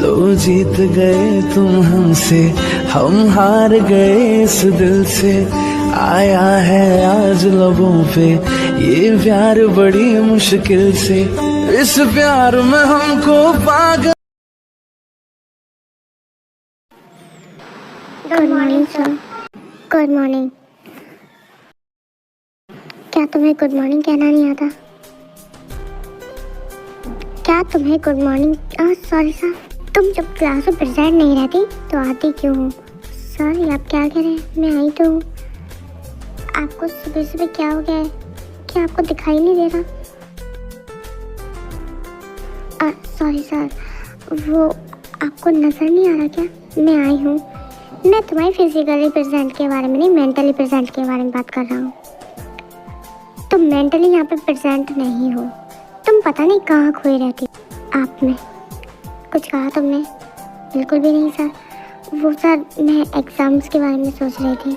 लो जीत गए तुम हमसे, हम हार गए इस दिल से। आया है आज लबों पे ये प्यार बड़ी मुश्किल से, इस प्यार में हमको पागल। Good morning sir. Good morning. क्या तुम्हें गुड मॉर्निंग कहना नहीं आता? क्या तुम्हें गुड मॉर्निंग? सॉरी सर, तुम जब क्लास में प्रेजेंट नहीं रहती तो आती क्यों हो? सर आप क्या कह रहे हैं? मैं आई तो हूँ। आपको सुबह सुबह क्या हो गया है? क्या आपको दिखाई नहीं दे रहा? सॉरी सर, वो आपको नज़र नहीं आ रहा क्या? मैं आई हूँ। मैं तुम्हारी फिजिकली प्रेजेंट के बारे में नहीं, मेंटली प्रेजेंट के बारे में बात कर रहा हूँ। तुम मेंटली यहाँ पे प्रेजेंट नहीं हो, तुम पता नहीं कहाँ खोई रहती। आपने कुछ कहा तुमने? बिल्कुल भी नहीं सर। वो सर मैं एग्ज़ाम्स के बारे में सोच रही थी।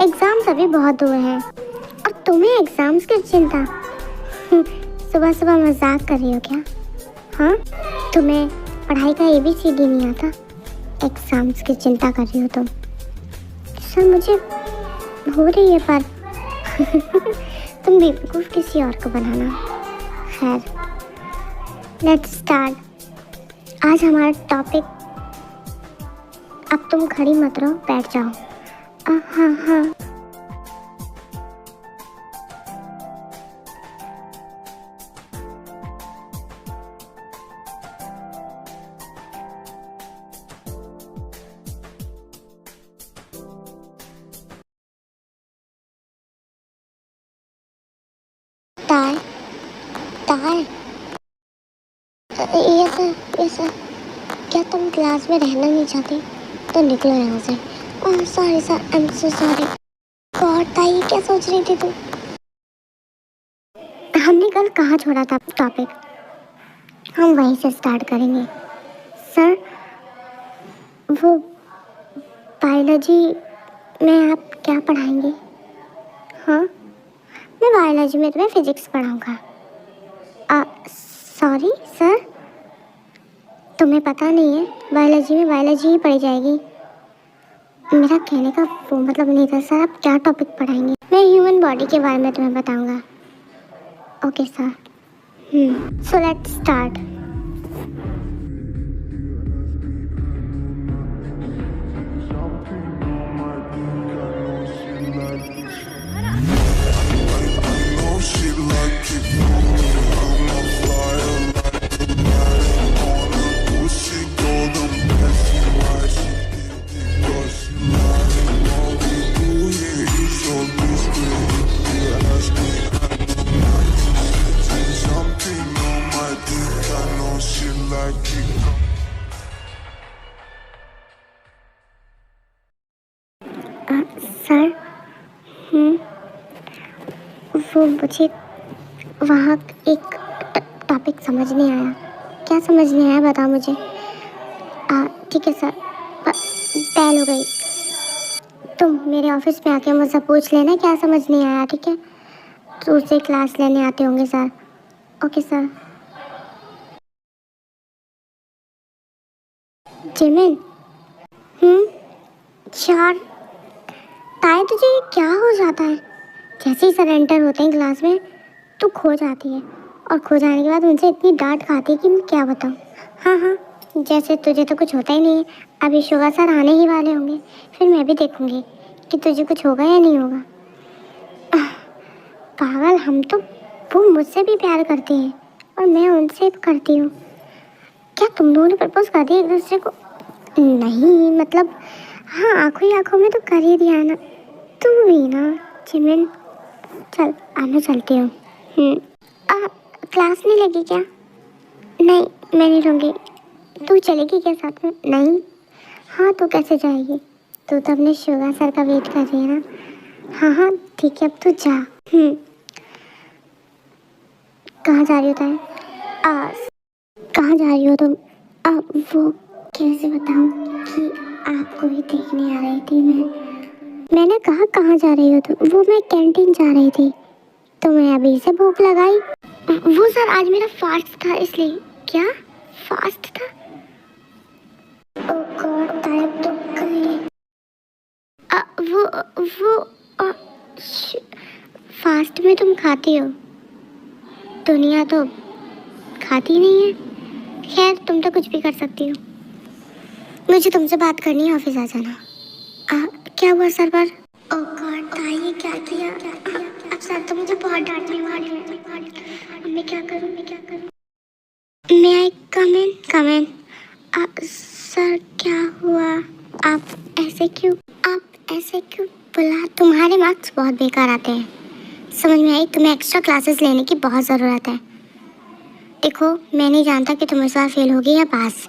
एग्ज़ाम्स अभी बहुत दूर हैं और तुम्हें एग्ज़ाम्स की चिंता? सुबह सुबह मजाक कर रही हो क्या? हाँ, तुम्हें पढ़ाई का ABCD नहीं आता, एग्ज़ाम्स की चिंता कर रही हो तुम? सर मुझे हो रही है पर तुम बेवकूफ़ किसी और को बनाना। खैर, लेट्स स्टार्ट। आज हमारा टॉपिक, अब तुम खड़ी मत रहो, बैठ जाओ। हाँ हाँ। तार तार, यस सर। क्या तुम क्लास में रहना नहीं चाहती तो निकलो यहाँ से। Sorry sir, I am so sorry. God ताई, क्या सोच रही थी तुम? हमने कल कहाँ छोड़ा था टॉपिक? हम वहीं से स्टार्ट करेंगे। सर वो बायोलॉजी में आप क्या पढ़ाएंगे? हाँ, मैं बायोलॉजी में तुम्हें फिजिक्स पढ़ाऊँगा। सॉरी सर, तुम्हें पता नहीं है बायोलॉजी में बायोलॉजी ही पढ़ी जाएगी। मेरा कहने का वो मतलब नहीं था सर। आप क्या टॉपिक पढ़ाएंगे? मैं ह्यूमन बॉडी के बारे में तुम्हें बताऊंगा। Okay sir. So let's start. Sir वो मुझे वहाँ एक टॉपिक समझ नहीं आया। क्या समझ नहीं आया बताओ मुझे। ठीक है सर, पहल हो गई। तुम मेरे ऑफिस में आके मुझसे पूछ लेना क्या समझ नहीं आया, ठीक है? तो उसे क्लास लेने आते होंगे सर। Okay sir. जिमिन, यार ताए तुझे क्या हो जाता है? जैसे ही सर एंटर होते हैं क्लास में तू खो जाती है, और खो जाने के बाद उनसे इतनी डांट खाती है कि मैं क्या बताऊँ। हाँ, जैसे तुझे तो कुछ होता ही नहीं है। अभी शोभा सर आने ही वाले होंगे, फिर मैं भी देखूँगी कि तुझे कुछ होगा या नहीं होगा। पागल, हम तो, वो मुझसे भी प्यार करती है और मैं उनसे करती हूँ। क्या तुम दोनों ने प्रपोज कर दिया एक दूसरे को? नहीं मतलब हाँ, आंखों ही आंखों में तो कर ही दिया ना। तू भी ना जिमिन। चल आना, चलती हूँ। क्लास नहीं लगी क्या? नहीं, मैं नहीं रहूँगी। तू चलेगी क्या साथ में? नहीं। हाँ, तो कैसे जाएगी? तू तो अपने शोभा सर का वेट कर रही है ना। हाँ ठीक है, अब तू जा। कहाँ जा रही हो तुम? कहाँ जा रही हो तुम? वो कैसे बताऊँ कि आपको भी देखने आ रही थी मैंने कहा कहाँ जा रही हो तुम? वो मैं कैंटीन जा रही थी, तो मैं अभी से भूख लगाई। वो सर आज मेरा फास्ट था इसलिए। क्या फास्ट था? वो फास्ट में तुम खाती हो, दुनिया तो खाती नहीं है। खैर तुम तो कुछ भी कर सकती हो। मुझे तुमसे बात करनी है, ऑफिस आ जाना। क्या हुआ सर पर? ओह गॉड, ताई क्या किया? अब सर तो मुझे बहुत डांटने वाले हैं। अब मैं क्या करूं? मैं आई कम इन? सर क्या हुआ? आप ऐसे क्यों बोला? तुम्हारे मार्क्स बहुत बेकार आते हैं। समझ में आई, तुम्हें एक्स्ट्रा क्लासेस लेने की बहुत ज़रूरत है। देखो, मैं नहीं जानता कि तुम इस बार फेल होगी या पास।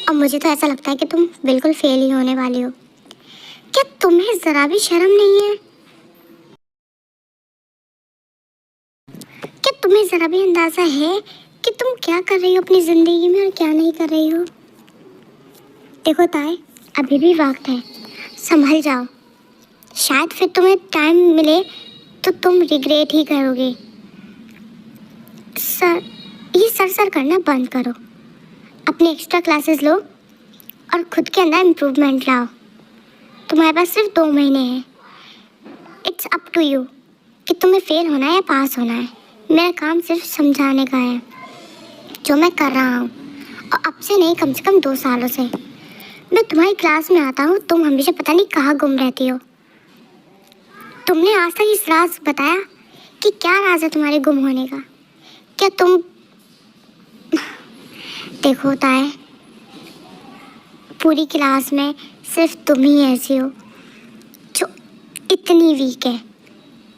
और मुझे तो ऐसा लगता है कि तुम बिल्कुल फेल ही होने वाली हो। क्या तुम्हें ज़रा भी शर्म नहीं है? क्या तुम्हें ज़रा भी अंदाज़ा है कि तुम क्या कर रही हो अपनी ज़िंदगी में और क्या नहीं कर रही हो? देखो ताई, अभी भी वक्त है, संभल जाओ। शायद फिर तुम्हें टाइम मिले तो तुम रिग्रेट ही करोगे। सर, ये सर करना बंद करो। अपनी एक्स्ट्रा क्लासेस लो और खुद के अंदर इम्प्रूवमेंट लाओ। तुम्हारे पास सिर्फ 2 महीने हैं। इट्स अप टू यू कि तुम्हें फेल होना है या पास होना है। मेरा काम सिर्फ समझाने का है, जो मैं कर रहा हूँ। और अब से नहीं, कम से कम 2 सालों से मैं तुम्हारी क्लास में आता हूँ। तुम हमेशा पता नहीं कहाँ गुम रहती हो। तुमने आज तक इस राज बताया कि क्या राज है तुम्हारे गुम होने का? क्या तुम देखो ताए, पूरी क्लास में सिर्फ तुम ही ऐसी हो जो इतनी वीक है,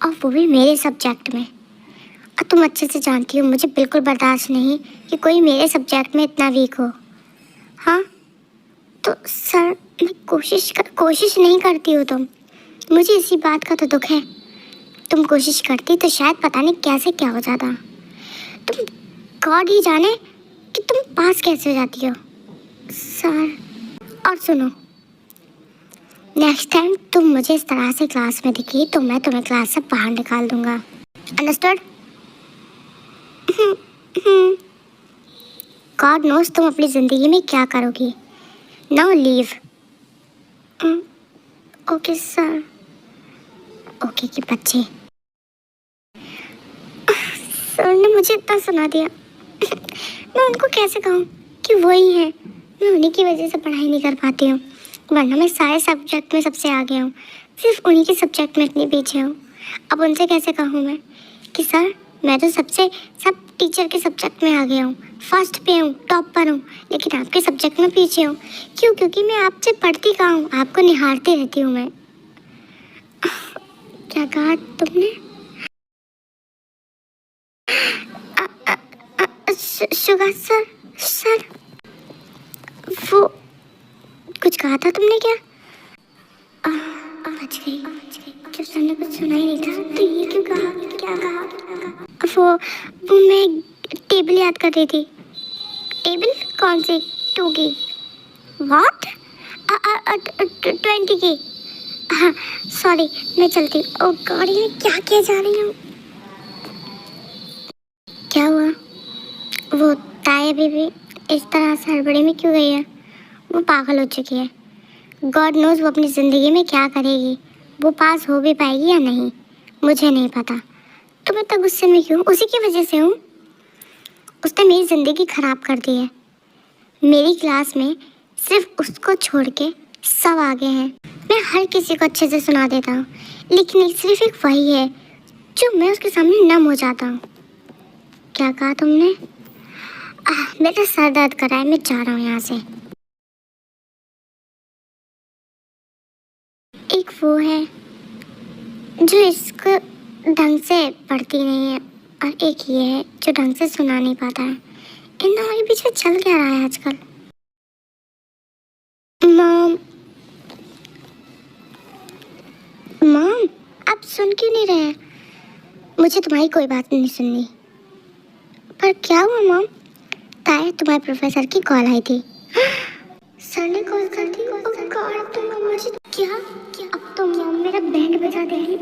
और वो भी मेरे सब्जेक्ट में। और तुम अच्छे से जानती हो, मुझे बिल्कुल बर्दाश्त नहीं कि कोई मेरे सब्जेक्ट में इतना वीक हो। हाँ तो सर, मैं कोशिश नहीं करती हो तुम। मुझे इसी बात का तो दुख है। तुम कोशिश करती तो शायद पता नहीं कैसे क्या हो जाता। तुम गॉड ही जाने कि तुम पास कैसे हो जाती हो सर। और सुनो, नेक्स्ट टाइम तुम मुझे इस तरह से क्लास में दिखी तो मैं तुम्हें क्लास से बाहर निकाल दूंगा। अंडरस्टूड? गॉड नोस तुम अपनी ज़िंदगी में क्या करोगी। Now leave. Okay sir. Okay के बच्चे। सर ने मुझे इतना सुना दिया, मैं उनको कैसे कहूँ कि वही है। मैं उन्हीं की वजह से पढ़ाई नहीं कर पाती हूँ, वरना मैं सारे सब्जेक्ट में सबसे आगे हूँ। सिर्फ उन्हीं के सब्जेक्ट में इतनी पीछे हूँ। अब उनसे कैसे कहूँ मैं कि सर, मैं तो सब टीचर के सब्जेक्ट में आगे हूँ, फर्स्ट पे हूँ, टॉप पर हूँ, लेकिन आपके सब्जेक्ट में पीछे हूँ। क्यों? क्योंकि मैं आपसे पढ़ती कहाँ हूँ, आपको निहारती रहती हूँ मैं। क्या कहा तुमने? शुगर सर, वो कुछ कहा था तुमने? क्या बच गई? जब सर ने कुछ सुना ही नहीं था तो ये क्यों कहा? क्या कहा? वो मैं टेबल याद कर रही थी। टेबल कौन सी? 2 की? व्हाट? 20 की? हाँ सॉरी, मैं चलती हूँ। ओह गॉड, ये क्या कह जा रही हूँ? क्या हुआ? वो ताई अभी भी इस तरह से हड़बड़ी में क्यों गई है? वो पागल हो चुकी है। गॉड नोज वो अपनी ज़िंदगी में क्या करेगी। वो पास हो भी पाएगी या नहीं, मुझे नहीं पता। तुम इतना गुस्से में क्यों? उसी की वजह से हूँ। उसने मेरी ज़िंदगी ख़राब कर दी है। मेरी क्लास में सिर्फ उसको छोड़ के सब आगे हैं। मैं हर किसी को अच्छे से सुना देता हूँ, लेकिन सिर्फ एक वही है जो मैं उसके सामने नम हो जाता हूँ। क्या कहा तुमने? मेरा सर दर्द कर रहा है, मैं जा रहा हूँ यहाँ से। एक वो है जो इसको ढंग से पढ़ती नहीं है, और एक ये है जो ढंग से सुना नहीं पाता है। इन दोनों के बीच में चल क्या रहा है आजकल? मॉम, आप सुन क्यों नहीं रहे? मुझे तुम्हारी कोई बात नहीं सुननी। पर क्या हुआ मॉम? ताया, तुम्हारे प्रोफेसर की कॉल आई थी। सर ने कॉल कर दी? ओह गॉड, तुम मुझे क्या अब तो मॉम मेरा बैंड बजा देगी।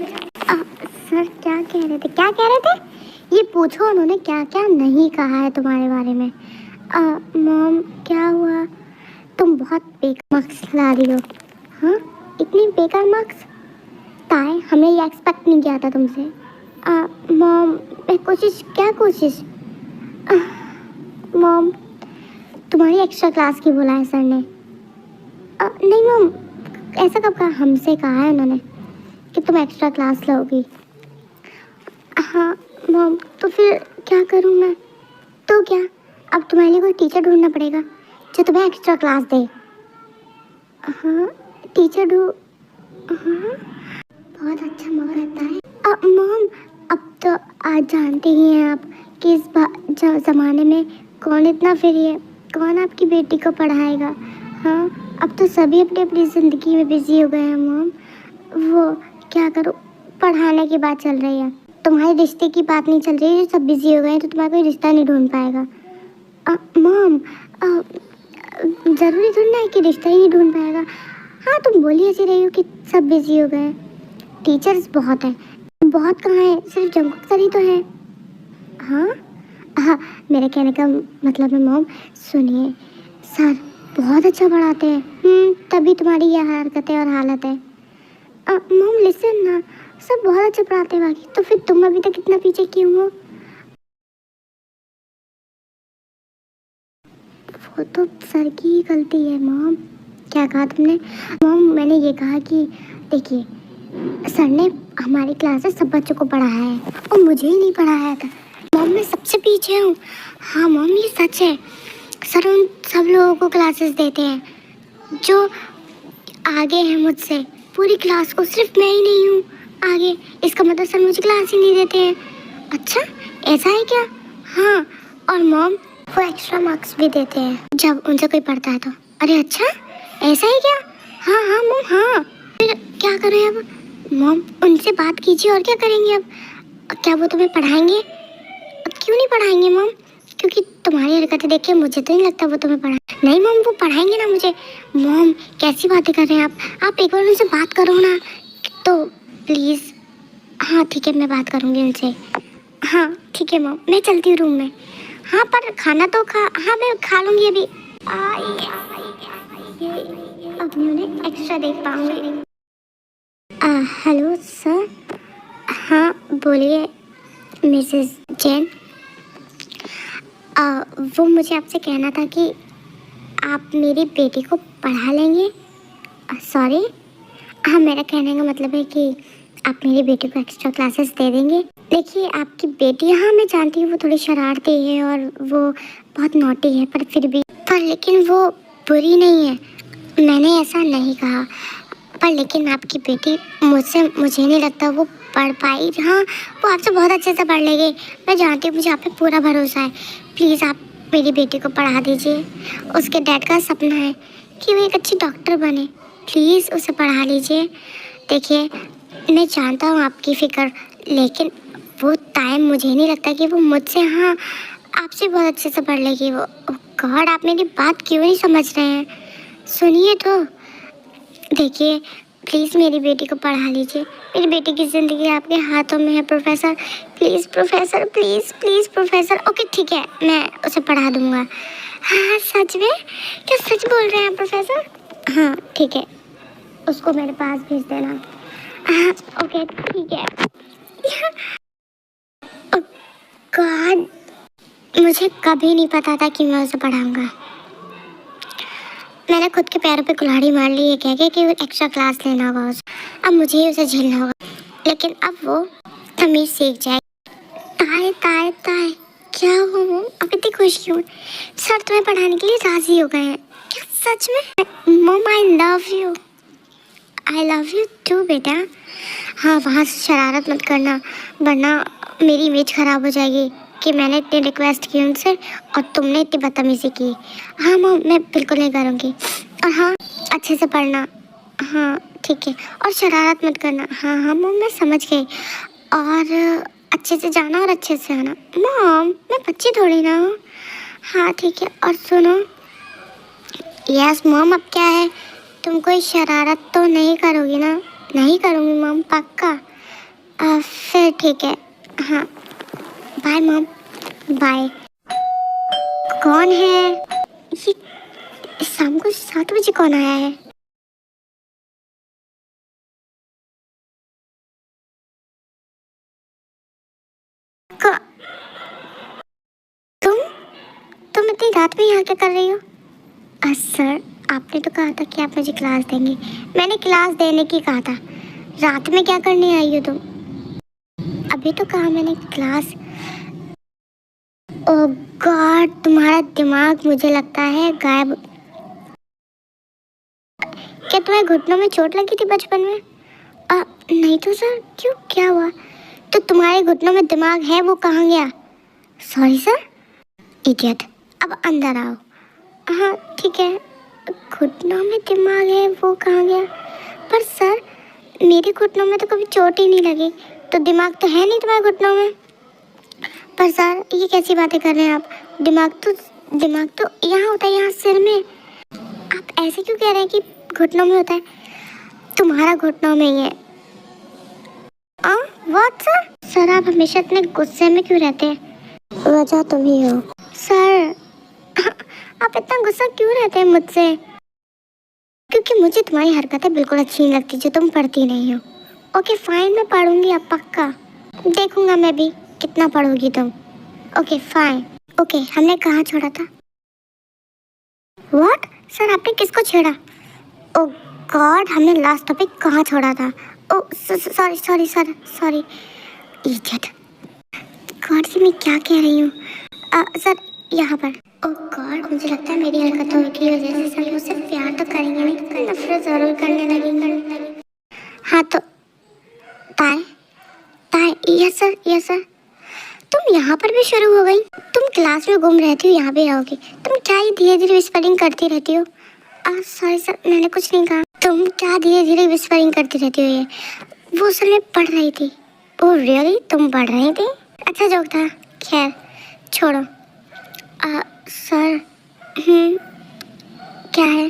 सर क्या कह रहे थे? ये पूछो उन्होंने क्या क्या नहीं कहा है तुम्हारे बारे में। मॉम क्या हुआ? तुम बहुत बेकार मार्क्स ला रही हो। हाँ, इतनी बेकार मार्क्स? ताए, हमने ये एक्सपेक्ट नहीं किया था तुमसे। मॉम, मैं क्या कोशिश? मॉम, तुम्हारी एक्स्ट्रा क्लास की बोला है सर ने। नहीं मॉम, ऐसा कब कहा? हमसे कहा है उन्होंने कि तुम एक्स्ट्रा क्लास लोगी। हाँ मॉम, तो फिर क्या करूँ मैं? तो क्या, अब तुम्हारे लिए कोई टीचर ढूंढना पड़ेगा जो तुम्हें एक्स्ट्रा क्लास दे। हाँ, टीचर ढूंढ। हाँ, बहुत अच्छा मौका रहता है। मॉम, अब तो आज जानते ही हैं आप कि इस ज़माने में कौन इतना फ्री है, कौन आपकी बेटी को पढ़ाएगा। हाँ, अब तो सभी अपनी अपनी ज़िंदगी में बिजी हो गए हैं मॉम। वो क्या करो, पढ़ाने की बात चल रही है, तुम्हारे रिश्ते की बात नहीं चल रही है। सब बिजी हो गए हैं तो तुम्हारा कोई रिश्ता नहीं ढूंढ पाएगा। मॉम, ज़रूरी थोड़ी ना है कि रिश्ता ही नहीं ढूंढ पाएगा। हाँ, तुम बोली ऐसी रही हो कि सब बिजी हो गए, टीचर्स बहुत हैं। बहुत कहाँ है, सिर्फ जंकुक सर ही तो है। हाँ हाँ, मेरे कहने का मतलब है मॉम, सुनिए, सर बहुत अच्छा पढ़ाते हैं। तभी तुम्हारी यह हरकतें और हालत है। मॉम लिसन ना, सब बहुत अच्छा पढ़ाते हैं बाकी, तो फिर तुम अभी तक इतना पीछे क्यों हो? वो तो सर की ही गलती है मॉम। क्या कहा तुमने? मॉम, मैंने ये कहा कि देखिए, सर ने हमारी क्लास में सब बच्चों को पढ़ाया है और मुझे ही नहीं पढ़ाया था। मॉम, मैं सबसे पीछे हूँ। हाँ मॉम, ये सच है। सर उन सब लोगों को क्लासेस देते हैं जो आगे हैं मुझसे। पूरी क्लास को, सिर्फ मैं ही नहीं हूँ आगे। इसका मतलब सर मुझे क्लास ही नहीं देते हैं। अच्छा, ऐसा है क्या? हाँ, और मॉम, वो एक्स्ट्रा मार्क्स भी देते हैं जब उनसे कोई पढ़ता है तो। अरे अच्छा, ऐसा है क्या? हाँ हाँ मॉम, हाँ। फिर क्या करें अब? मॉम, उनसे बात कीजिए, और क्या करेंगे अब? क्या वो तुम्हें पढ़ाएंगे? अब क्यों नहीं पढ़ाएंगे मॉम? क्योंकि तुम्हारी हरकतें देख के मुझे तो नहीं लगता वो तुम्हें पढ़ा। नहीं मॉम, वो पढ़ाएंगे ना मुझे। मॉम, कैसी बातें कर रहे हैं आप एक बार उनसे बात करो ना तो, प्लीज़। हाँ ठीक है, मैं बात करूँगी उनसे। हाँ ठीक है मॉम, मैं चलती हूँ रूम में। हाँ, पर खाना तो हाँ, मैं खा लूँगी अभी। अब मैं उन्हें एक्स्ट्रा देख पाऊँगी। Hello sir. हाँ बोलिए मिसेस जैन। वो मुझे आपसे कहना था कि आप मेरी बेटी को पढ़ा लेंगे। सॉरी, हाँ, मेरा कहने का मतलब है कि आप मेरी बेटी को एक्स्ट्रा क्लासेस दे देंगे। देखिए, आपकी बेटी, हाँ मैं जानती हूँ वो थोड़ी शरारती है और वो बहुत नॉटी है, पर फिर भी, पर लेकिन वो बुरी नहीं है, मैंने ऐसा नहीं कहा। पर लेकिन आपकी बेटी मुझे नहीं लगता वो पढ़ पाई। हाँ, वो आपसे बहुत अच्छे से पढ़ लेगी, मैं जानती हूँ, मुझे आप पे पूरा भरोसा है। प्लीज़ आप मेरी बेटी को पढ़ा दीजिए। उसके डैड का सपना है कि वो एक अच्छी डॉक्टर बने। प्लीज़ उसे पढ़ा लीजिए। देखिए, मैं जानता हूँ आपकी फ़िक्र, लेकिन वो टाइम मुझे नहीं लगता कि वो मुझसे, हाँ, आपसे बहुत अच्छे से पढ़ लेगी वो। ओह गॉड, आप मेरी बात क्यों नहीं समझ रहे हैं? सुनिए तो। देखिए, प्लीज़ मेरी बेटी को पढ़ा लीजिए। मेरी बेटी की ज़िंदगी आपके हाथों में है professor. Please professor, please please professor. Okay ठीक है, मैं उसे पढ़ा दूँगा। हाँ सच में? क्या सच बोल रहे हैं प्रोफेसर? हाँ ठीक है, उसको मेरे पास भेज देना। हाँ ओके ठीक है। गॉड, मुझे कभी नहीं पता था कि मैं उसे पढ़ाऊँगा। मैंने खुद के पैरों पे कुल्हाड़ी मार ली है कह के कि एक्स्ट्रा क्लास लेना होगा उसे। अब मुझे ही उसे झेलना होगा, लेकिन अब वो तमीज़ सीख जाए। ताए ताए ताए, क्या हुआ मॉम? अब इतनी खुश क्यों? सर तुम्हें पढ़ाने के लिए राजी हो गए हैं। क्या सच में? Mom, I love you too बेटा। हाँ, वहाँ से शरारत मत करना, वरना मेरी इमेज ख़राब हो जाएगी कि मैंने इतनी रिक्वेस्ट की उनसे और तुमने इतनी बदतमीज़ी की। हाँ मॉम, मैं बिल्कुल नहीं करूँगी। और हाँ, अच्छे से पढ़ना। हाँ ठीक है, और शरारत मत करना। हाँ हाँ मॉम, मैं समझ गई। और अच्छे से जाना और अच्छे से आना। मॉम, मैं बच्ची थोड़ी ना हूँ। हाँ ठीक है, और सुनो। यस मॉम, अब क्या है, तुम कोई शरारत तो नहीं करोगी ना? नहीं करूँगी मॉम, पक्का। फिर ठीक है। हाँ बाय मॉम, बाय। कौन है ये? शाम को 7 बजे कौन आया है? क्या कर रही हो? सर, आपने तो कहा था कि आप मुझे क्लास देंगे। मैंने क्लास देने की कहा था। रात में क्या करने आई हो तुम? अभी तो कहा मैंने क्लास। ओह गॉड, तुम्हारा दिमाग मुझे लगता है गायब। क्या तुम्हें घुटनों में चोट लगी थी बचपन में? नहीं तो सर, क्यों, क्या हुआ? तो तुम्हारे घुटनों में दिमाग है, वो कहाँ गया? Sorry sir, idiot. अब अंदर आओ। हाँ ठीक है, घुटनों में दिमाग है, वो कहाँ गया? पर सर, मेरे घुटनों में तो कभी चोट ही नहीं लगी, तो दिमाग तो है नहीं तुम्हारे घुटनों में। पर सर, ये कैसी बातें कर रहे हैं आप? दिमाग तो यहाँ होता है, यहाँ सिर में। आप ऐसे क्यों कह रहे हैं कि घुटनों में होता है? तुम्हारा घुटनों में ही है। What sir? सर, आप हमेशा इतने गुस्से में क्यों रहते हैं? वजह तुम ही हो। सर, आप इतना गुस्सा क्यों रहते हैं मुझसे? क्योंकि मुझे तुम्हारी हरकतें बिल्कुल अच्छी नहीं लगती जो तुम पढ़ती नहीं हो। ओके फाइन, मैं पढ़ूंगी अब पक्का। देखूंगा मैं भी कितना पढ़ोगी तुम। Okay fine. ओके, हमने कहाँ छोड़ा था? व्हाट? सर, आपने किसको छेड़ा? ओह गॉड, हमने लास्ट टॉपिक कहाँ छोड़ा था? Oh sorry sorry sir, sorry idiot. God ji, मैं क्या कह रही हूँ? सर, यहाँ पर। ओह गॉड, मुझे लगता है मेरी हरकतों की वजह से सर मुझसे प्यार तो करेंगे नहीं, तो नफरत जरूर करने लगेंगे। हाँ तो ताए ताए, यस सर, यस सर। तुम यहाँ पर भी शुरू हो गई? तुम क्लास में घूम रहती हो, यहाँ भी रहोगी? तुम क्या ही धीरे धीरे विस्परिंग करती रहती हो? सॉरी सर, मैंने कुछ नहीं कहा। तुम क्या धीरे धीरे विस्परिंग करती रहती हो? ये वो सर, मैं पढ़ रही थी। ओह रियली, तुम पढ़ रही थी? अच्छा जोक था, खैर छोड़ो। सर, क्या है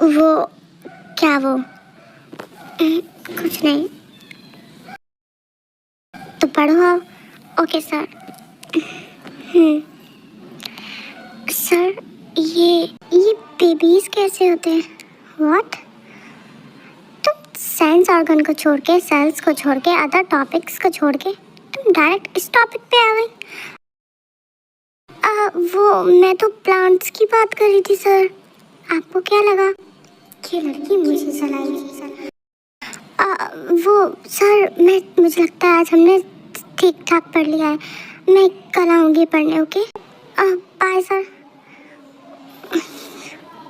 वो? क्या वो? कुछ नहीं। तो पढ़ो आप। Okay sir. सर, ये बेबीज कैसे होते हैं? व्हाट? तुम सेंस ऑर्गन को छोड़ के, सेल्स को छोड़ के, अदर टॉपिक्स को छोड़ के तुम डायरेक्ट इस टॉपिक पे आ गई। वो मैं तो प्लांट्स की बात कर रही थी सर। आपको क्या लगा? ये लड़की मुझे चलाएगी। वो सर, मुझे लगता है आज हमने ठीक ठाक पढ़ लिया है। मैं कल आऊँगी पढ़ने। Okay bye sir.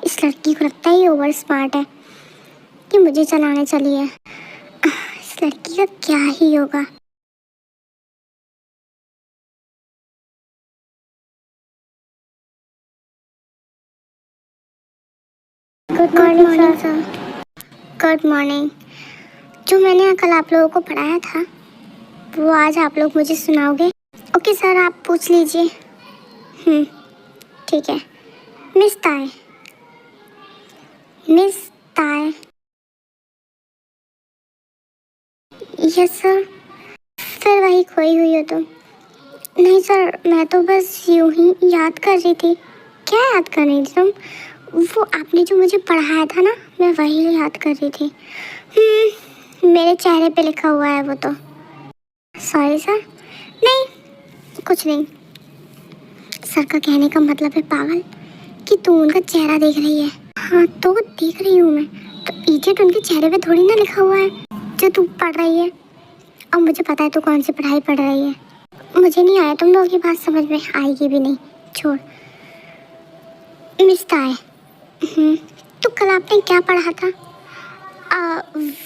इस लड़की को लगता है ये ओवर स्मार्ट है कि मुझे चलाने चली है। इस लड़की का क्या ही होगा। Good morning sir. Good morning. जो मैंने कल आप लोगों को पढ़ाया था वो आज आप लोग मुझे सुनाओगे? ओके सर, आप पूछ लीजिए। ठीक है। मिस ताए। मिस ताए। Yes sir. फिर वही खोई हुई हो तुम? नहीं सर, मैं तो बस यूं ही याद कर रही थी। क्या याद कर रही थी तुम? वो आपने जो मुझे पढ़ाया था ना, मैं वही याद कर रही थी। मेरे चेहरे पे लिखा हुआ है वो तो। Sorry sir. नहीं, कुछ नहीं। सर का कहने का मतलब है पागल कि तू उनका चेहरा देख रही है। हाँ तो देख रही हूँ मैं, तो इडियट, उनके चेहरे पे थोड़ी ना लिखा हुआ है जो तू पढ़ रही है। और मुझे पता है तू कौन सी पढ़ाई पढ़ रही है। मुझे नहीं आया तुम लोगों की बात समझ में, आएगी भी नहीं, छोड़। मिस ताए, तो कल आपने क्या पढ़ा था?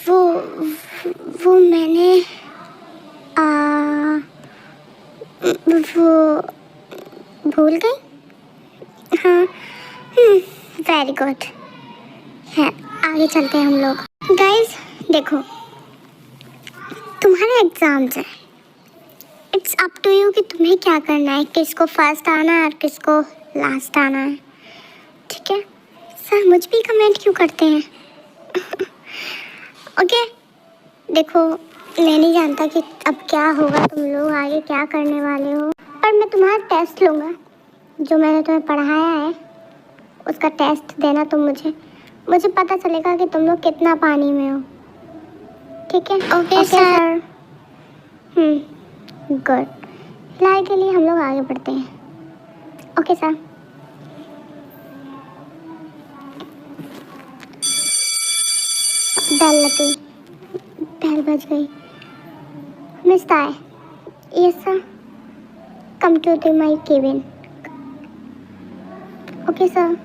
वो मैंने वो भूल गई। हाँ, वेरी गुड है। आगे चलते हैं हम लोग। गाइस देखो, तुम्हारे एग्जाम्स है। इट्स अप टू यू कि तुम्हें क्या करना है, किसको फर्स्ट आना है और किसको लास्ट आना है। ठीक है सर, मुझ भी कमेंट क्यों करते हैं? ओके देखो, मैं नहीं जानता कि अब क्या होगा, तुम लोग आगे क्या करने वाले हो, पर मैं तुम्हारा टेस्ट लूँगा। जो मैंने तुम्हें पढ़ाया है उसका टेस्ट देना तुम मुझे पता चलेगा कि तुम लोग कितना पानी में हो। ठीक है? Okay sir. गुड। फिलहाल के लिए हम लोग आगे बढ़ते हैं। Okay sir. बेल लगी, बेल बज गई। Miss Tai, yes sir, come to my cabin. Okay sir.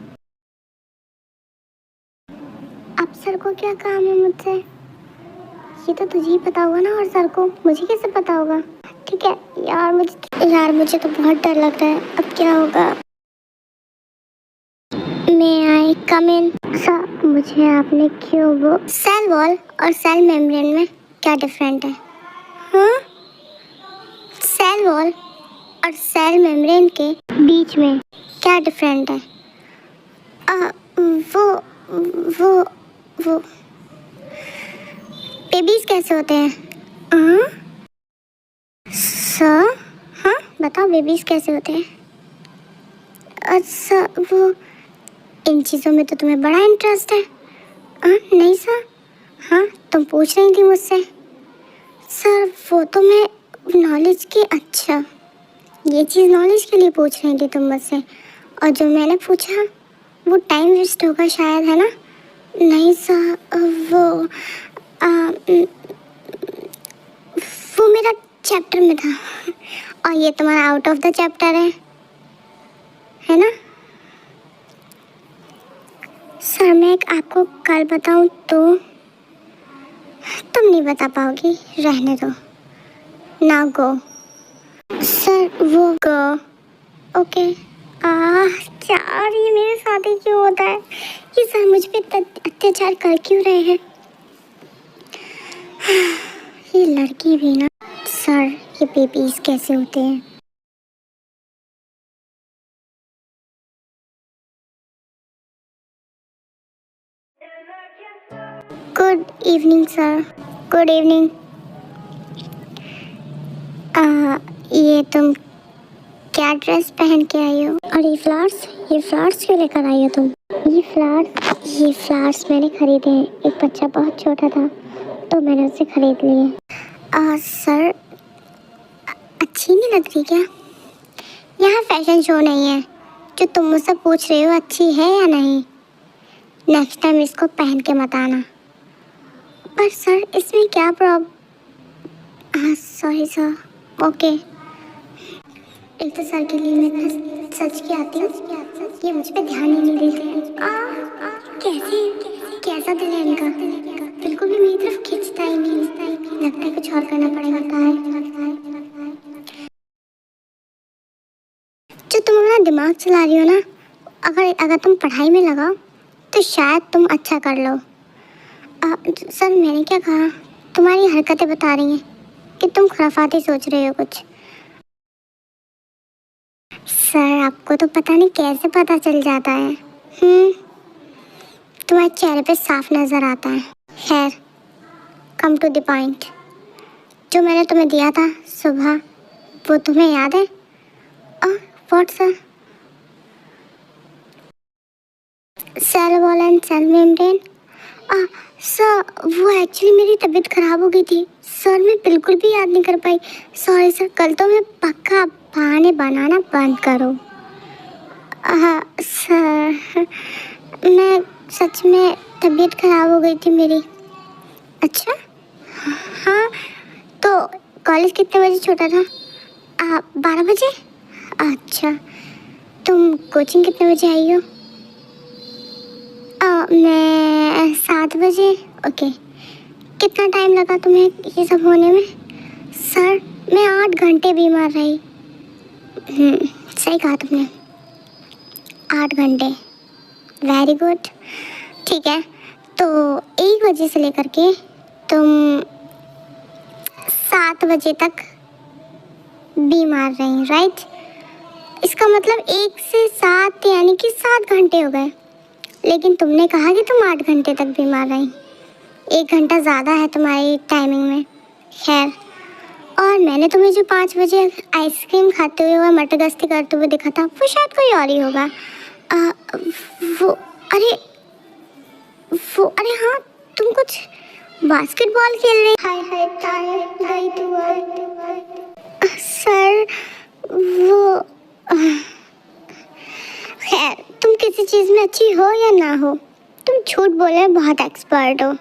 अब सर को क्या काम है मुझसे? ये तो तुझे ही पता होगा ना, और सर को मुझे कैसे पता होगा? ठीक है यार मुझे तो बहुत डर लग रहा है, अब क्या होगा? मैं आई कम इन। सर मुझे आपने क्यों वो सेल वॉल और सेल मेम्ब्रेन में क्या डिफरेंट है? हाँ, सेल वॉल और सेल मेम्ब्रेन के बीच में क्या डिफरेंट है? वो वो वो बेबीज कैसे होते हैं? हाँ सर, हाँ बताओ बेबीज कैसे होते हैं? अच्छा, वो इन चीज़ों में तो तुम्हें बड़ा इंटरेस्ट है। नहीं सर। हाँ, तुम पूछ रही थी मुझसे। सर वो तो मैं नॉलेज की, अच्छा ये चीज़ नॉलेज के लिए पूछ रही थी तुम मुझसे, और जो मैंने पूछा वो टाइम वेस्ट होगा शायद, है ना? नहीं सर, वो मेरा चैप्टर में था, और ये तुम्हारा आउट ऑफ द चैप्टर है ना? सर मैं एक आपको कल बताऊं तो तुम नहीं बता पाओगी, रहने दो। Now go. सर वो गो। ओके। यार ये मेरे साथ ही क्यों होता है? ये सर मुझ पे अत्याचार कर क्यों रहे हैं? ये लड़की भी ना। सर ये बेबीज कैसे होते हैं? Good evening sir. Good evening. ये तुम क्या ड्रेस पहन के आई हो? और ये फ्लावर्स क्यों लेकर आई हो तुम? ये फ्लावर्स मैंने खरीदे हैं, एक बच्चा बहुत छोटा था तो मैंने उसे खरीद लिए। सर अच्छी नहीं लग रही क्या? यहाँ फैशन शो नहीं है जो तुम मुझसे पूछ रहे हो अच्छी है या नहीं। नेक्स्ट टाइम इसको पहन के मत आना। पर सर इसमें क्या प्रॉब्लम? Sorry sir. ओके। एक तो सर के लिए मैं इतना सच की आती हूँ, ये मुझ पे ध्यान ही नहीं देते हैं। कैसा दिल है इनका, बिल्कुल भी मेरी तरफ खींचता ही नहीं। लगता है कुछ और करना पड़ेगा। क्या है जो तुम अपना दिमाग चला रही हो ना, अगर तुम पढ़ाई में लगाओ तो शायद तुम अच्छा कर लो। सर मैंने क्या कहा? तुम्हारी हरकतें बता रही हैं कि तुम खुराफाती सोच रहे हो कुछ। सर आपको तो पता नहीं कैसे पता चल जाता है। तुम्हारे चेहरे पे साफ नजर आता है। खैर कम टू द पॉइंट। जो मैंने तुम्हें दिया था सुबह, वो तुम्हें याद है? What sir? Cell wall and cell membrane. Sir वो एक्चुअली मेरी तबीयत खराब हो गई थी सर, मैं बिल्कुल भी याद नहीं कर पाई। सॉरी सर, कल तो मैं पक्का बहाने बनाना बंद करो। सर मैं सच में तबीयत खराब हो गई थी मेरी। अच्छा हाँ, तो कॉलेज कितने बजे छोटा था? 12 बजे। अच्छा तुम कोचिंग कितने बजे आई हो? मैं 7 बजे। ओके। कितना टाइम लगा तुम्हें ये सब होने में? सर मैं 8 घंटे बीमार रही। सही कहा तुमने, 8 घंटे। Very good. ठीक है, तो 1 बजे से लेकर के तुम 7 बजे तक बीमार रही, राइट? इसका मतलब 1 से 7 यानी कि 7 घंटे हो गए। लेकिन तुमने कहा कि तुम 8 घंटे तक बीमार रही। 1 घंटा ज़्यादा है तुम्हारी टाइमिंग में। खैर, और मैंने तुम्हें जो 5 बजे आइसक्रीम खाते हुए और मटर गश्ती करते हुए देखा था, वो शायद कोई और ही होगा। अरे हाँ, तुम कुछ बास्केटबॉल खेल रही। हाय टायर्ड गई तू। सर वो खैर, तुम किसी चीज़ में अच्छी हो या ना हो, तुम झूठ बोलने में बहुत एक्सपर्ट हो।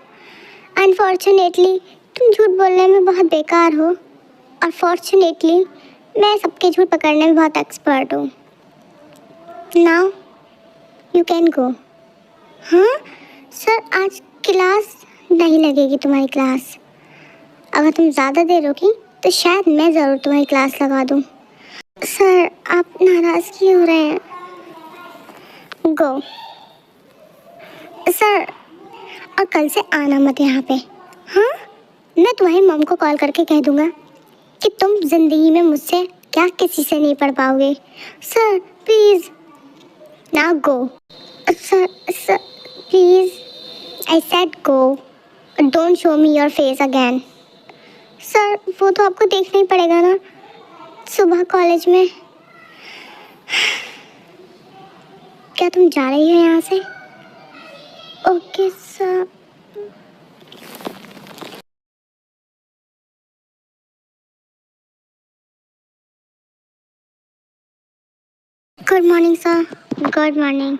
अनफॉर्चुनेटली तुम झूठ बोलने में बहुत बेकार हो, और फॉर्चुनेटली मैं सबके झूठ पकड़ने में बहुत एक्सपर्ट हूँ। Now you can go. हाँ सर, आज क्लास नहीं लगेगी, तुम्हारी क्लास। अगर तुम ज़्यादा देर रुकी तो शायद मैं ज़रूर तुम्हारी क्लास लगा दूँ। सर, आप नाराज़ क्यों हो रहे हैं? गो सर, और कल से आना मत यहाँ पे। हाँ, मैं तुम्हारी मॉम को कॉल करके कह दूँगा कि तुम ज़िंदगी में मुझसे क्या किसी से नहीं पढ़ पाओगे। Sir please, now go. Sir sir please, I said go, don't show me your face again. Sir, वो तो आपको देखना ही पड़ेगा ना सुबह कॉलेज में। क्या तुम जा रही हो यहाँ से? Okay sir. Good morning sir. Good morning.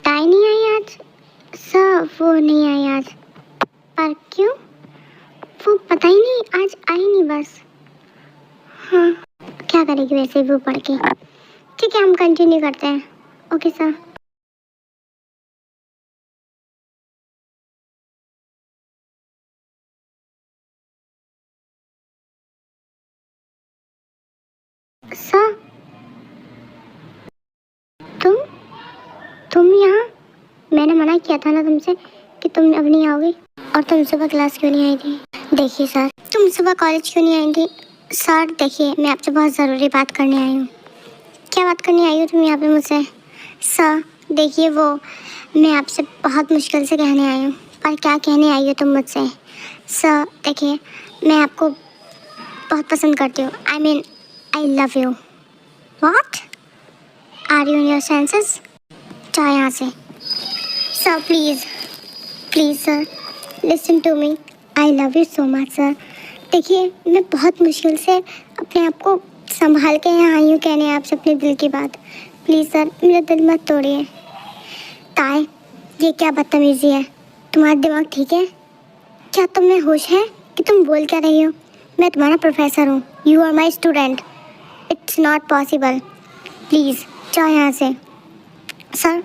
ताई नहीं आई आज? सर वो नहीं आई आज। पर क्यों? वो पता ही नहीं, आज आई नहीं बस। हाँ, क्या करेगी वैसे वो पढ़ के। ठीक है, हम कंटिन्यू करते हैं। Okay sir. सर, तुम यहाँ? मैंने मना किया था ना तुमसे कि तुम अब नहीं आओगी। और तुम सुबह क्लास क्यों नहीं आई थी? देखिए सर, तुम सुबह कॉलेज क्यों नहीं आई थी? सर देखिए, मैं आपसे बहुत ज़रूरी बात करने आई हूँ। क्या बात करने आई हो तुम यहाँ पे मुझसे? सर देखिए, वो मैं आपसे बहुत मुश्किल से कहने आई हूँ, पर क्या कहने आई हो तुम मुझसे? सर देखिए, मैं आपको बहुत पसंद करती हूँ। I mean I love you. What? Are you in your senses? जाओ यहाँ से। Sir please please sir, listen to me. I love you so much sir. देखिए, मैं बहुत मुश्किल से अपने आप को संभाल के यहाँ आई हूँ कहने आपसे अपने दिल की बात। प्लीज़ सर, मेरा दिल मत तोड़िए। ताए, ये क्या बदतमीज़ी है? तुम्हारा दिमाग ठीक है? क्या तुम में होश है कि तुम बोल क्या रही हो? मैं तुम्हारा प्रोफेसर हूँ, you are my student. It's not possible. Please जाओ यहाँ से। सर,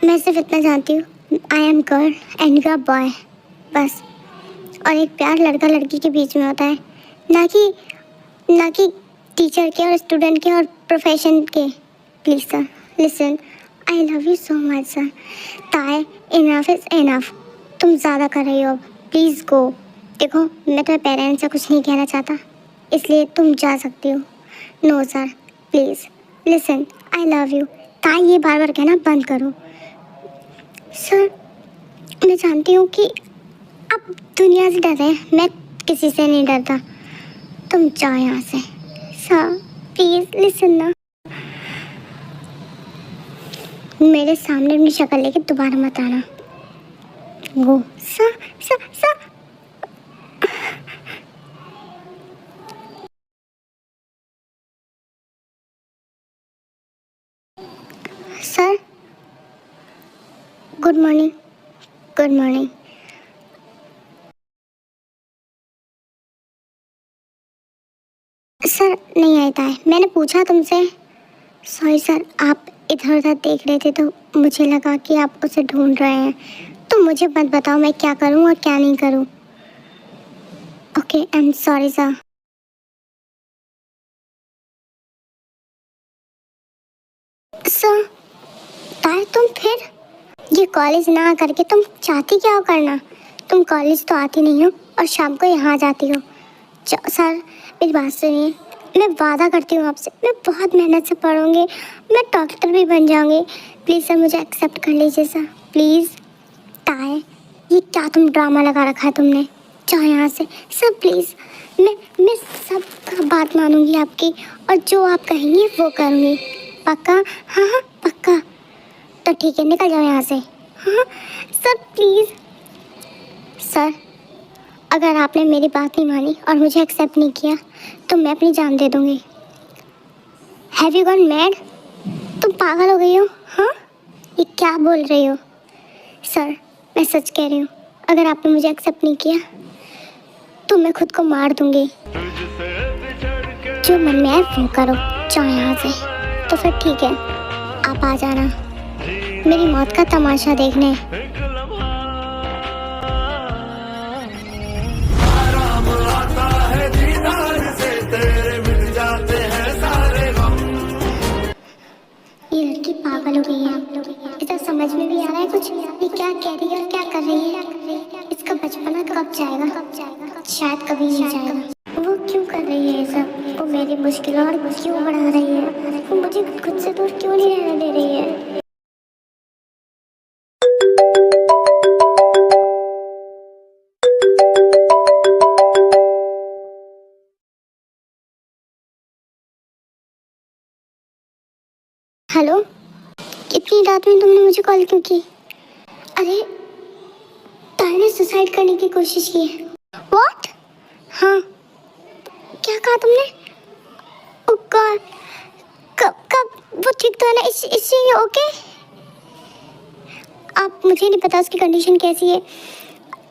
मैं सिर्फ इतना जानती हूँ, I am girl and you are boy, बस। और एक प्यार लड़का लड़की के बीच में होता है, ना कि टीचर के और स्टूडेंट के और प्रोफेशन के। Please sir, listen, I love you so much sir. ताए, इनफ इज़ इनफ। तुम ज़्यादा कर रही हो अब। Please go. देखो, मैं तुम्हारे पेरेंट्स से कुछ नहीं कहना चाहता, इसलिए तुम जा सकती हो। No sir, please listen, I love you. ताए, ये बार बार कहना बंद करो। सर, मैं जानती हूँ कि आप दुनिया से डर रहे हैं, मैं किसी से नहीं डरता। तुम जाओ यहाँ से। सर प्लीज़ लिसन ना। मेरे सामने अपनी शक्ल लेके दोबारा मत आना। Go. Sir sir sir. Sir good morning. Good morning. Sir नहीं आता है, मैंने पूछा तुमसे। सॉरी सर, आप इधर उधर देख रहे थे तो मुझे लगा कि आप उसे ढूंढ रहे हैं, तो मुझे मत बताओ मैं क्या करूं और क्या नहीं करूं। Okay, I am sorry sir. Sir, ताए तुम फिर ये कॉलेज ना करके तुम चाहती क्या हो करना? तुम कॉलेज तो आती नहीं हो और शाम को यहाँ जाती हो। सर मेरी बात सुनिए, मैं वादा करती हूँ आपसे, मैं बहुत मेहनत से पढ़ूंगी, मैं डॉक्टर भी बन जाऊंगी। प्लीज़ सर, मुझे एक्सेप्ट कर लीजिए सर, प्लीज़। ताए, ये क्या तुम ड्रामा लगा रखा है तुमने? जाओ यहाँ से सर, प्लीज़। मैं सब बात मानूंगी आपकी, और जो आप कहेंगी वो करूँगी। पक्का? हाँ हाँ पक्का। तो ठीक है, निकल जाओ यहाँ से। हाँ सर प्लीज़। सर, अगर आपने मेरी बात नहीं मानी और मुझे एक्सेप्ट नहीं किया तो मैं अपनी जान दे दूँगी। Have you gone mad? तुम पागल हो गई हो? हाँ, ये क्या बोल रही हो? सर मैं सच कह रही हूँ, अगर आपने मुझे एक्सेप्ट नहीं किया तो मैं खुद को मार दूंगी। जो मन में आए वो करो, जाओ यहाँ से। तो फिर ठीक है, आप आ जाना मेरी मौत का तमाशा देखने। ये लड़की पागल हो गई है, इसे समझ में भी आ रहा है कुछ, ये क्या कह रही है और क्या कर रही है। इसका बचपना कब जाएगा? शायद कभी नहीं जाएगा। वो क्यों कर रही है ये सब? वो मेरी मुश्किल और क्यों बढ़ा रही है? वो मुझे खुद से दूर क्यों नहीं रहने दे रही है? हेलो, इतनी रात में तुमने मुझे कॉल क्यों की? अरे ताई ने सुसाइड करने की कोशिश की है। व्हाट? हाँ, क्या कहा तुमने? ओह गॉड, कब वो ठीक तो है ना? इससे ओके? आप, मुझे नहीं पता उसकी कंडीशन कैसी है,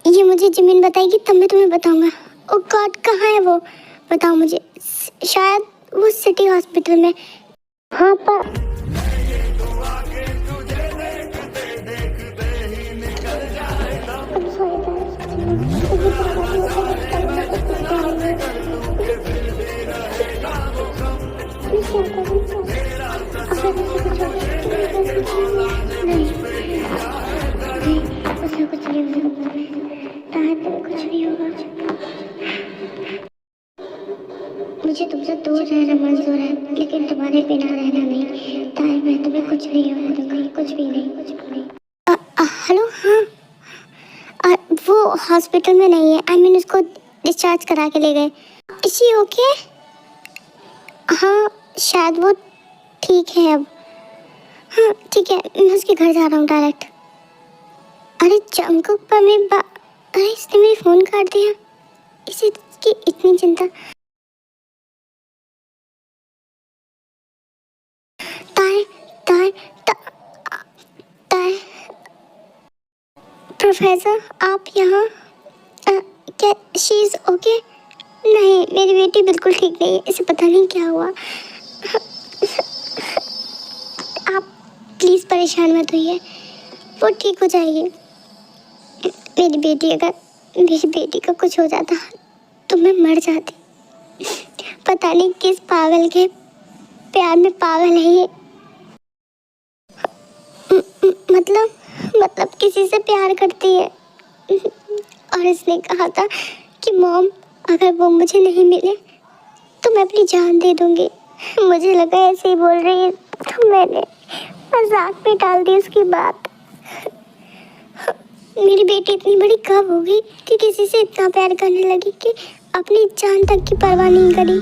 ये मुझे जिमिन बताएगी तब मैं तुम्हें बताऊंगा। ओह गॉड, कहाँ है वो? बताओ मुझे। शायद वो सिटी हॉस्पिटल में। हाँ पर मुझे तुमसे दूर रहना मंजूर है, लेकिन तुम्हारे बिना रहना नहीं। ताई, मैं तुम्हें कुछ नहीं होने दूंगी, कुछ भी नहीं। हेलो, हाँ, वो हॉस्पिटल में नहीं है। आई मीन उसको डिस्चार्ज करा के ले गए। Is she okay? हाँ, शायद वो ठीक है अब। हाँ ठीक है, मैं उसके घर जा रहा हूँ डायरेक्ट। अरे जंकुक पर अरे इसने मेरी फ़ोन काट दिया, इसे की इतनी चिंता। ताई प्रोफेसर, आप यहाँ? क्या शी इज़ ओके? नहीं, मेरी बेटी बिल्कुल ठीक नहीं है, इसे पता नहीं क्या हुआ। आप प्लीज़ परेशान मत होइए, वो ठीक हो जाएगी। मेरी बेटी का कुछ हो जाता तो मैं मर जाती। पता नहीं किस पागल के प्यार में पागल है ये। मतलब किसी से प्यार करती है। और इसने कहा था कि मॉम, अगर वो मुझे नहीं मिले तो मैं अपनी जान दे दूंगी। मुझे लगा ऐसे ही बोल रही है, तो मैंने मजाक में डाल दी उसकी बात। मेरी बेटी इतनी बड़ी कब हो गई कि किसी से इतना प्यार करने लगी कि अपनी जान तक की परवाह नहीं करी।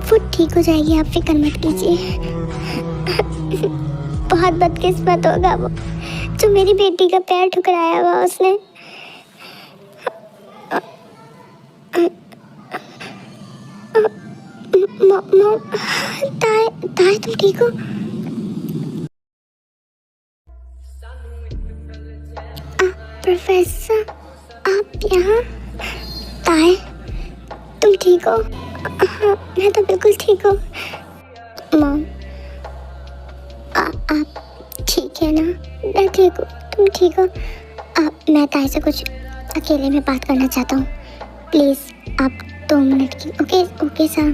वो ठीक हो जाएगी, आप फिक्र मत कीजिए। बहुत बदकिस्मत होगा वो जो मेरी बेटी का पैर ठुकराया हुआ उसने। ताई तुम ठीक हो? प्रोफेसर, आप यहाँ? ताई तुम ठीक हो? हाँ, मैं तो बिल्कुल ठीक हूँ। मॉम, आप ठीक है ना? मैं ठीक हूँ, तुम ठीक हो? मैं ताई से कुछ अकेले में बात करना चाहता हूँ, प्लीज़ आप 2 मिनट की। ओके सर,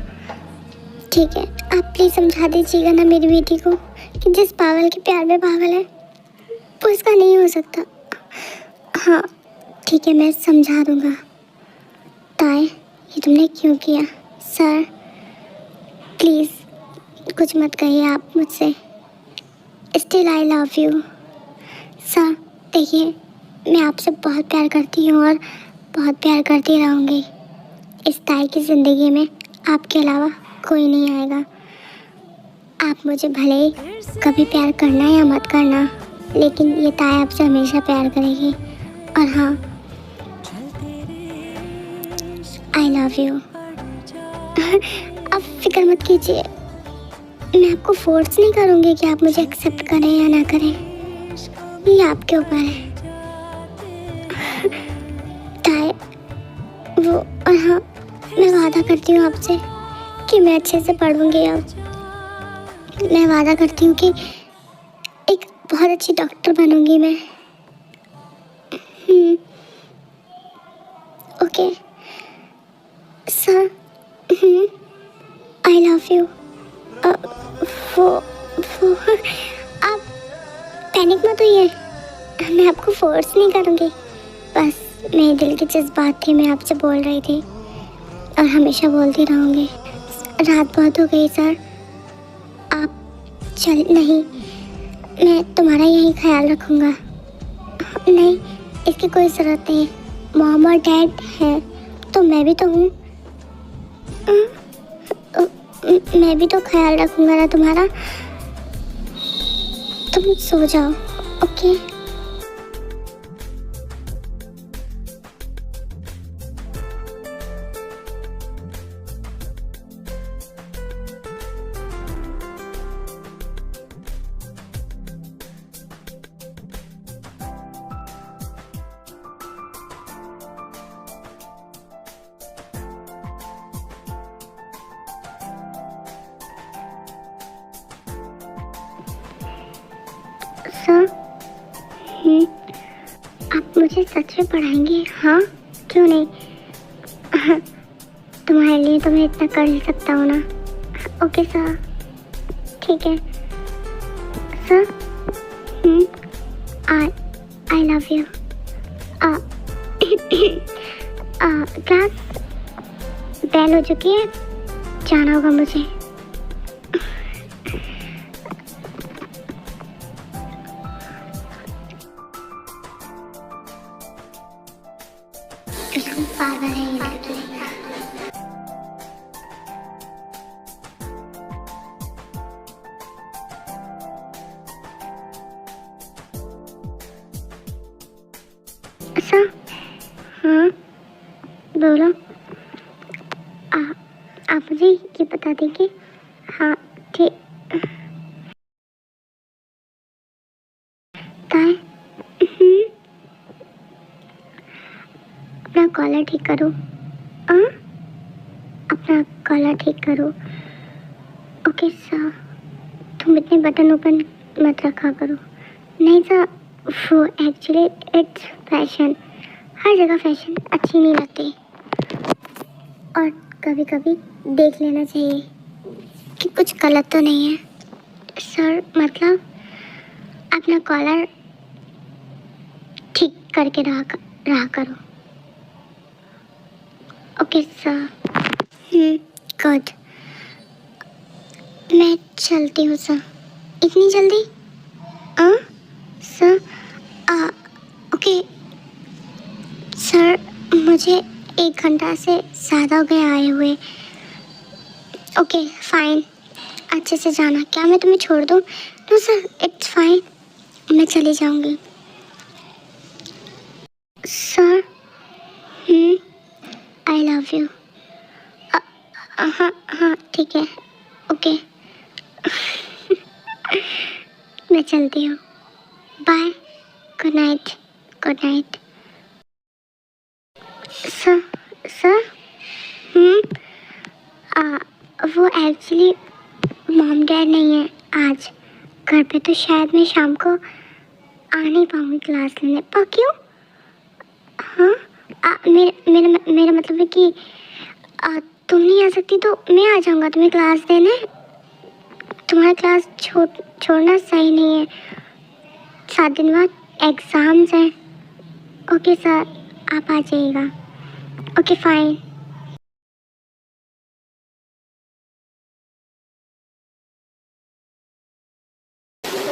ठीक है। आप प्लीज़ समझा दीजिएगा ना मेरी बेटी को कि जिस पागल के प्यार में पागल है वो इसका नहीं हो सकता। हाँ ठीक है, मैं समझा दूँगा। ताई, ये तुमने क्यों किया? सर प्लीज़ कुछ मत कहिए आप मुझसे। Still I love you. Sir देखिए, मैं आपसे बहुत प्यार करती हूँ और बहुत प्यार करती रहूँगी। इस ताई की ज़िंदगी में आपके अलावा कोई नहीं आएगा। आप मुझे भले ही कभी प्यार करना या मत करना, लेकिन ये ताई आपसे हमेशा प्यार करेगी। और हाँ, आई लव यू। आप फिक्र मत कीजिए, मैं आपको फोर्स नहीं करूँगी कि आप मुझे एक्सेप्ट करें या ना करें, ये आपके ऊपर है। ताए वो, और हाँ, मैं वादा करती हूँ आपसे कि मैं अच्छे से पढ़ूँगी अब। मैं वादा करती हूँ कि एक बहुत अच्छी डॉक्टर बनूँगी मैं। Okay sir, I love you. वो आप पैनिक मत होइए, मैं आपको फोर्स नहीं करूँगी, बस मेरे दिल की जज्बात थी, मैं आपसे बोल रही थी और हमेशा बोलती रहूँगी। रात बहुत हो गई सर, आप चल नहीं, मैं तुम्हारा यही ख्याल रखूँगा। नहीं, इसकी कोई ज़रूरत नहीं है, मॉम और डैड हैं तो मैं भी तो हूँ। मैं भी तो ख्याल रखूँगा ना तुम्हारा। तुम सो जाओ, ओके? सर, आप मुझे सच में पढ़ाएंगे? हाँ, क्यों नहीं। तुम्हारे लिए तो मैं इतना कर ही सकता हूँ ना। ओके सर, ठीक है sir. I I love you. Class bell हो चुकी है, जाना होगा मुझे। बिल्कुल पागल है ये लड़की। सर, हाँ बोलो। आप मुझे ये बता देंगे? हाँ ठीक। काय? अपना कॉलर ठीक करो। हाँ, अपना कॉलर ठीक करो। ओके सर, तुम इतने बटन ओपन मत रखा करो। नहीं सर, वो एक्चुअली इट्स फैशन, हर जगह फैशन अच्छी नहीं लगती, और कभी कभी देख लेना चाहिए कि कुछ गलत तो नहीं है। सर मतलब अपना कॉलर ठीक करके रहा करो। Okay sir. गुड, मैं चलती हूँ सर। इतनी जल्दी? सर, ओके सर, मुझे 1 घंटा से ज़्यादा हो गया आए हुए। ओके फाइन, अच्छे से जाना। क्या मैं तुम्हें छोड़ दूँ? नो सर, इट्स फाइन, मैं चली जाऊँगी। Sir, I love you. हाँ हाँ ठीक है, ओके। मैं चलती हूँ, bye, good night, good night. Sir, sir, वो एक्चुअली मॉम डैड नहीं है आज घर पे, तो शायद मैं शाम को आ नहीं पाऊँगी क्लास लेने। पर क्यों? हाँ, मेरा मतलब है कि तुम नहीं आ सकती तो मैं आ जाऊँगा तुम्हें क्लास देने। तुम्हारा क्लास छोड़ना सही नहीं है, 7 दिन बाद एग्ज़ाम्स हैं। ओके सर, आप आ जाइएगा। Okay fine.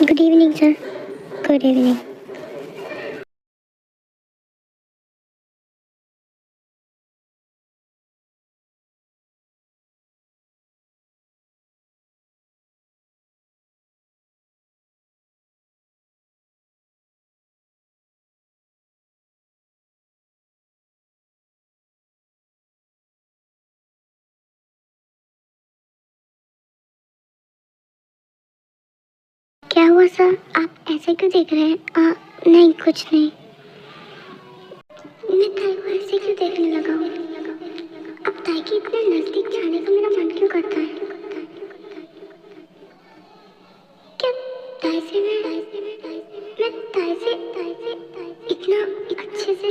Good evening sir. Good evening. क्या हुआ सर, आप ऐसे क्यों देख रहे हैं? नहीं कुछ नहीं। मैं ताई को ऐसे क्यों देखने लगा हूँ? अब ताई के इतने नजदीक जाने का मेरा मन क्यों करता है? क्या ताई से मैं ताई से इतना अच्छे से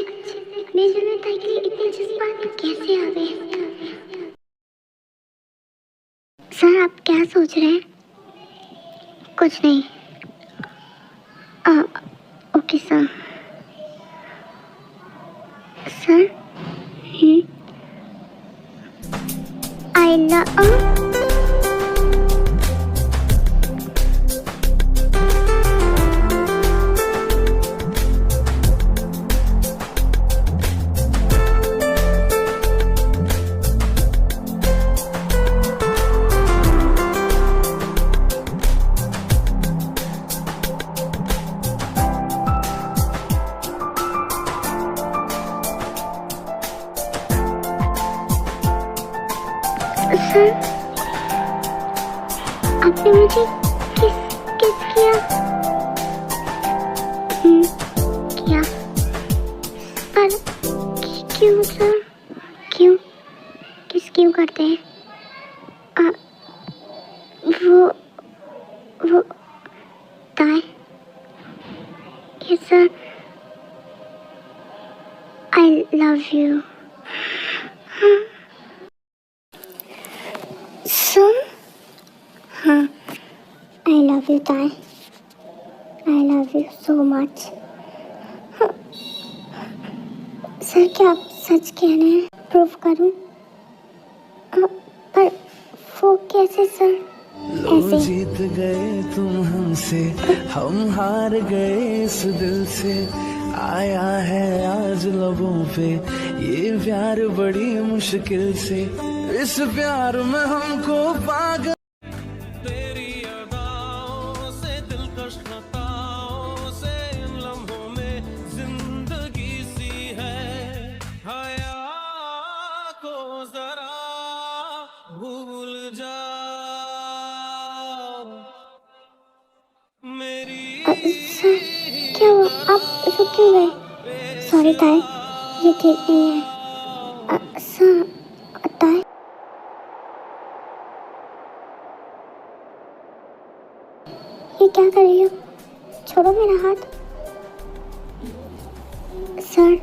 मेरे दिल में ताई के लिए इतने जज्बात कैसे आ गए? सर आप क्या सोच रहे हैं? कुछ नहीं। Okay sir. Sir I love sir आपने मुझे किस किया? किया पर क्यों सर? क्यों करते हैं? वो ताई। Yes sir, I love you. हाँ, I love you, ताई। I love you so much। Sir क्या आप सच कह रहे हैं? प्रूफ करूं? पर वो कैसे सर? लो जीत गए तुम हमसे, हम हार गए इस दिल से। आया है आज लबों पे ये प्यार बड़ी मुश्किल से। इस प्यार में हमको पागल तेरी अदाओं से, दिलकश लताओं से, इन लम्हों में जिंदगी सी है। हया को जरा भूल जाओ मेरी। सर क्या हुआ? आप रुक क्यों गए? सॉरी ताई, ये ठीक नहीं है। सर ताई ये क्या कर रही हो? छोड़ो मेरा हाथ। सर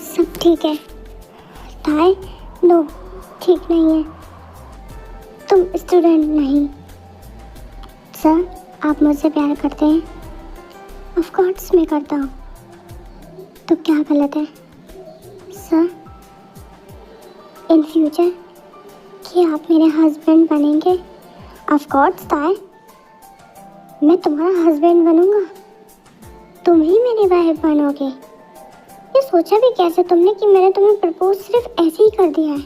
सब ठीक है। ताई नो, ठीक नहीं है। तुम स्टूडेंट नहीं। सर आप मुझसे प्यार करते हैं? ऑफ कोर्स मैं करता हूँ। तो क्या गलत है सर? इन फ्यूचर कि आप मेरे हस्बैंड बनेंगे? ऑफ कोर्स ताई, मैं तुम्हारा हस्बैंड बनूंगा, तुम ही मेरी वाइफ बनोगे। ये सोचा भी कैसे तुमने कि मैंने तुम्हें प्रपोज सिर्फ ऐसे ही कर दिया है?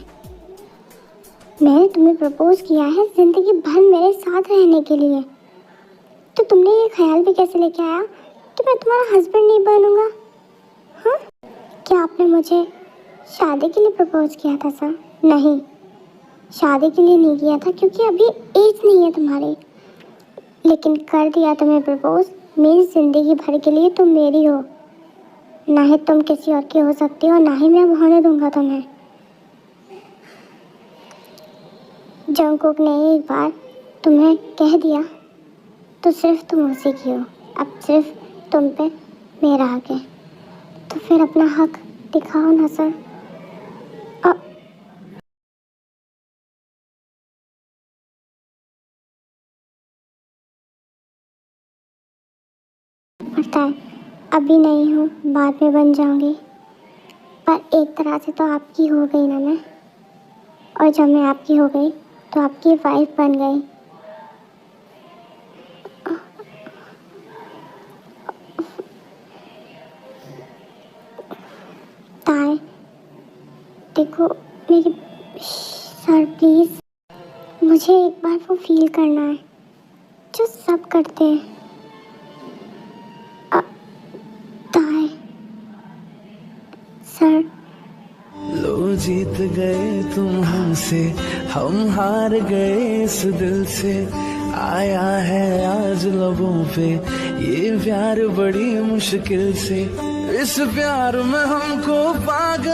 मैंने तुम्हें प्रपोज किया है जिंदगी भर मेरे साथ रहने के लिए। तो तुमने ये ख्याल भी कैसे लेके आया कि मैं तुम्हारा हस्बैंड नहीं बनूंगा? हाँ, क्या आपने मुझे शादी के लिए प्रपोज किया था सर? नहीं, शादी के लिए नहीं किया था क्योंकि अभी एज नहीं है तुम्हारी। लेकिन कर दिया तुम्हें प्रपोज मेरी ज़िंदगी भर के लिए। तुम मेरी हो, ना ही तुम किसी और की हो सकती हो, ना ही मैं अब होने दूंगा तुम्हें। जंगकुक ने एक बार तुम्हें कह दिया तो सिर्फ तुम उसी की हो। अब सिर्फ तुम पे मेरा हक है, तो फिर अपना हक दिखाओ ना सर। पता है अभी नहीं हूँ, बाद में बन जाऊंगी, पर एक तरह से तो आपकी हो गई ना मैं। और जब मैं आपकी हो गई तो आपकी वाइफ बन गई। ताई देखो मेरी, सर प्लीज मुझे एक बार वो फील करना है जो सब करते हैं। ताई सर लो जीत गए तुम हमसे, हम हार गए इस दिल से। आया है आज लबों पे ये प्यार बड़ी मुश्किल से, इस प्यार में हमको पागल।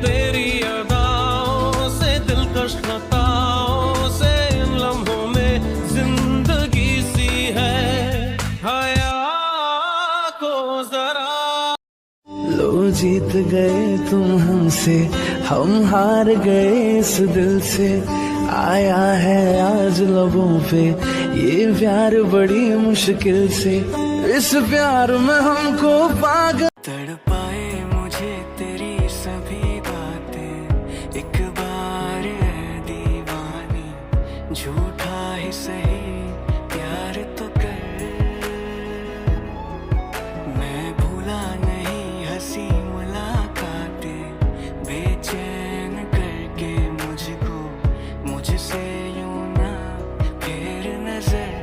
तेरी अदाओं से दिलकश खताओं से इन लम्हों में जिंदगी सी है, हया को जरा। लो जीत गए तुम हमसे, हम हार गए इस दिल से, आया है आज लबों पे ये प्यार बड़ी मुश्किल से, इस प्यार में हमको पागल। तड़पाए मुझे तेरी सभी बातें, एक बार ऐ दीवानी, झूठा ही सही प्यार तो कर। मैं भूला नहीं हंसी मुलाकातें, बेचैन करके मुझको मुझसे यूं ना फेर नजर।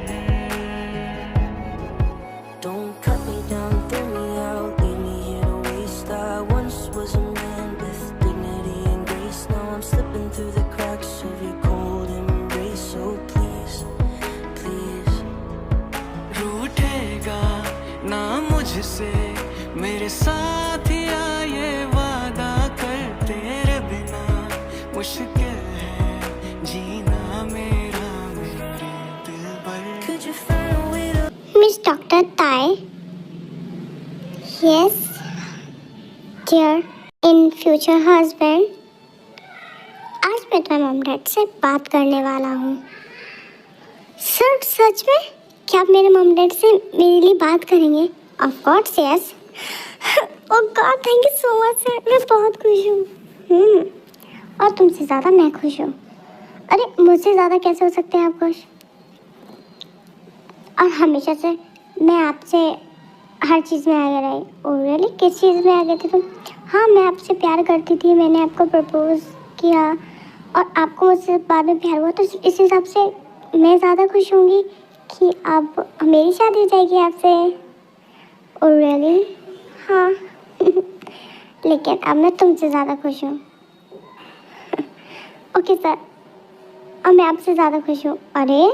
Don't cut me down, throw me out, leave me here to waste. I once was a man with dignity and grace. Now I'm slipping through the cracks of your cold embrace. So please, please, रूठेगा ना मुझसे, मेरे साथ ही आए वादा कर। तेरे बिना मुश्किल है जीना मेरा, मेरे दिल भर। Could you find a way to Miss Dr. Tai. Yes, dear, in future husband. आज मैं तुम्हारे मॉम डैड से बात करने वाला हूँ। सर सच में क्या आप मेरे मॉम डैड से मेरे लिए बात करेंगे? Of course yes. Oh God, thank you so much sir, मैं बहुत खुश हूँ। और तुमसे ज़्यादा मैं खुश हूँ। अरे मुझसे ज़्यादा कैसे हो सकते हैं आप खुश? और हमेशा से मैं आपसे हर चीज़ में आगे रही। ओह रियली, किस चीज़ में आगे थी तुम? हाँ, मैं आपसे प्यार करती थी, मैंने आपको प्रपोज किया और आपको मुझसे बाद में प्यार हुआ, तो इस हिसाब से मैं ज़्यादा खुश होंगी कि अब मेरी शादी हो जाएगी आपसे। ओह रियली, हाँ। लेकिन अब मैं तुमसे ज़्यादा खुश हूँ। ओके सर, अब मैं आपसे ज़्यादा खुश हूँ। अरे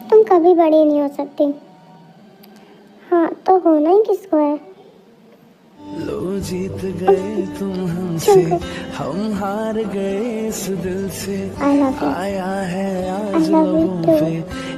तुम कभी बड़ी नहीं हो सकती। हाँ, तो होना ही किसको है? लो जीत गए तुम हमसे, हम हार गए इस दिल से, I love you. आया है आज I love you लबों too. पे